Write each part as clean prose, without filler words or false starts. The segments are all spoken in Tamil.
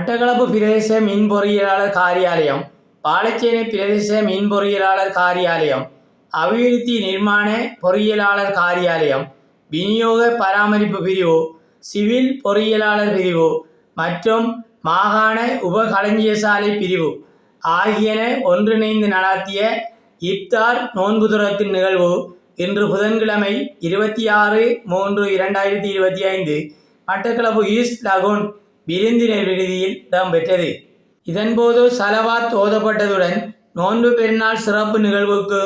மட்டக்களப்பு பிரதேச மின் பொறியியலாளர் காரியாலயம், வாழைச்சேனை பிரதேச மின் பொறியியலாளர் காரியாலயம், அபிவிருத்தி நிர்மாண பொறியியலாளர் காரியாலயம், விநியோக பராமரிப்பு பிரிவு, சிவில் பொறியியலாளர் பிரிவு மற்றும் மாகாண உபகளஞ்சியசாலை பிரிவு ஆகியன ஒன்றிணைந்து நடாத்திய இப்தார் நோன்பு துறக்கும் நிகழ்வு இன்று புதன்கிழமை 26/3/2025 மட்டக்களப்பு ஈஸ்ட் லகூன் விருந்தினர் விடுதியில் இடம்பெற்றது. இதன்போது சலவாத் ஓதப்பட்டதுடன் நோன்பு பெருநாள் சிறப்பு நிகழ்வுக்கு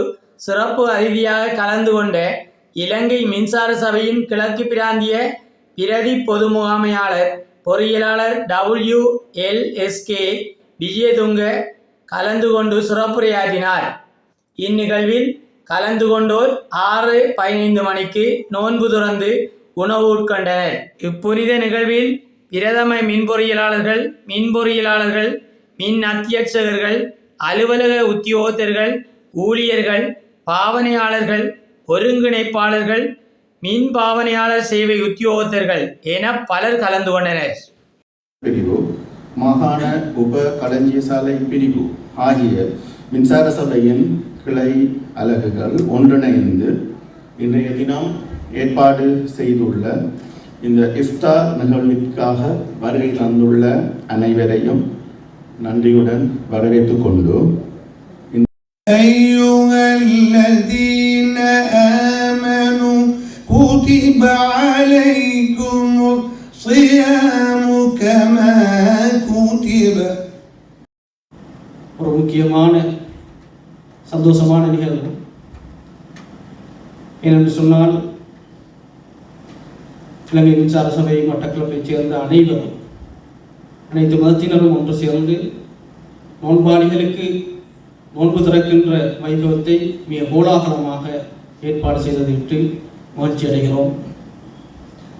சிறப்பு அதிதியாக கலந்து கொண்ட இலங்கை மின்சார சபையின் கிழக்கு பிராந்திய பிரதி பொது முகாமையாளர் பொறியியலாளர் WLSK விஜயதுங்க கலந்து கொண்டு சிறப்புரையாற்றினார். இந்நிகழ்வில் கலந்து கொண்டோர் 6:15 மணிக்கு நோன்பு துறந்து உணவு உட்கொண்டனர். இப்புனித நிகழ்வில் பிரதம மின்பொறியியலாளர்கள், மின் அத்தியட்சகர்கள், அலுவலக உத்தியோகத்தர்கள், ஊழியர்கள், பாவனையாளர்கள், ஒருங்கிணைப்பாளர்கள், மின் பாவனையாளர் சேவை உத்தியோகத்தர்கள் என பலர் கலந்து கொண்டனர். பிரிவு, மாகாண உப களஞ்சியசாலை பிரிவு ஆகிய மின்சார சபையின் கிளை அலகுகள் ஒன்றிணைந்து இன்றைய தினம் ஏற்பாடு செய்துள்ள இந்த இஃப்தார் நிகழ்விற்காக வருகை தந்துள்ள அனைவரையும் நன்றியுடன் வரவேற்றுக் கொண்டு ஒரு முக்கியமான சந்தோஷமான நிகழ்வு ஏனென்று சொன்னால் இலங்கை மின்சார சபை மட்டக்களப்பைச் சேர்ந்த அனைத்து மதத்தினரும் ஒன்று சேர்ந்து நோன்பாளிகளுக்கு நோன்பு திறக்கின்ற வைபவத்தை மிக கோலாகலமாக ஏற்பாடு செய்ததையிட்டு மகிழ்ச்சி அடைகிறோம்.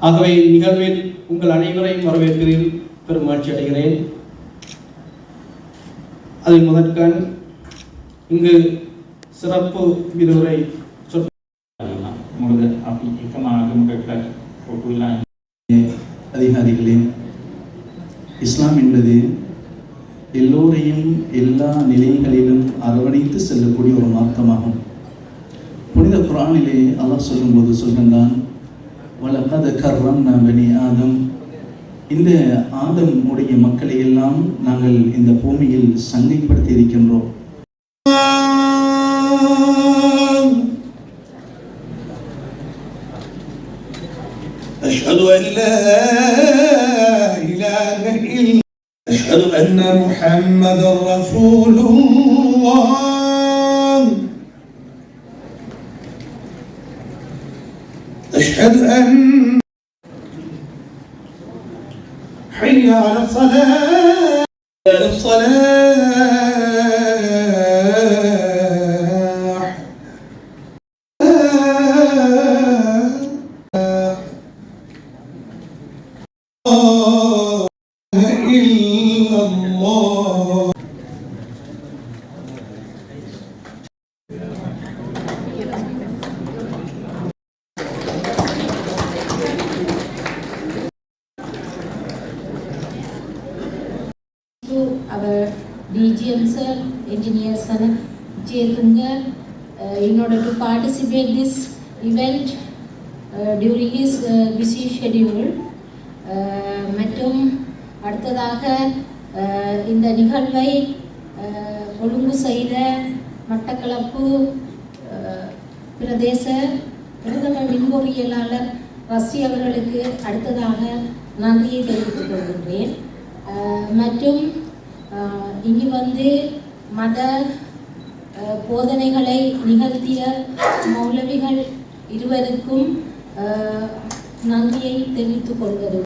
ஆகவே நிகழ்வில் உங்கள் அனைவரையும் வரவேற்பதில் பெரும் மகிழ்ச்சி அடைகிறேன். அதில் முதற்கண் இங்கு சிறப்பு விரிவுரை அதிகாரிகளே, இஸ்லாம் என்பது எல்லோரையும் எல்லா நிலைகளிலும் அரவணைத்து செல்லக்கூடிய ஒரு மார்க்கமாகும். புனித குர்ஆனிலே அல்லாஹ் சொல்லும்போது சொல்கின்றான், வலகத் கர்ரம்னா பனி ஆதம், இந்த ஆதம் உடைய மக்களை எல்லாம் நாங்கள் இந்த பூமியில் சங்கைப்படுத்தி இருக்கின்றோம். أشهد أن لا إله إلا أشهد أن محمد رسول الله أشهد أن حي على الصلاة our DGM sir, engineer Sanat Chetunga, in order to participate this event during his busy schedule. மற்றும் அடுத்ததாக இந்த நிகழ்வை ஒழுங்கு செய்த மட்டக்களப்பு பிரதேச பிரதம மின்பொறியியலாளர் ரஸ்டி அவர்களுக்கு அடுத்ததாக நன்றியை தெரிவித்துக் கொள்கின்றேன். மற்றும் இங்கு வந்து மத போதனைகளை நிகழ்த்திய மௌலவிகள் இருவருக்கும் நன்றியை தெரிவித்துக் கொள்கிறேன்.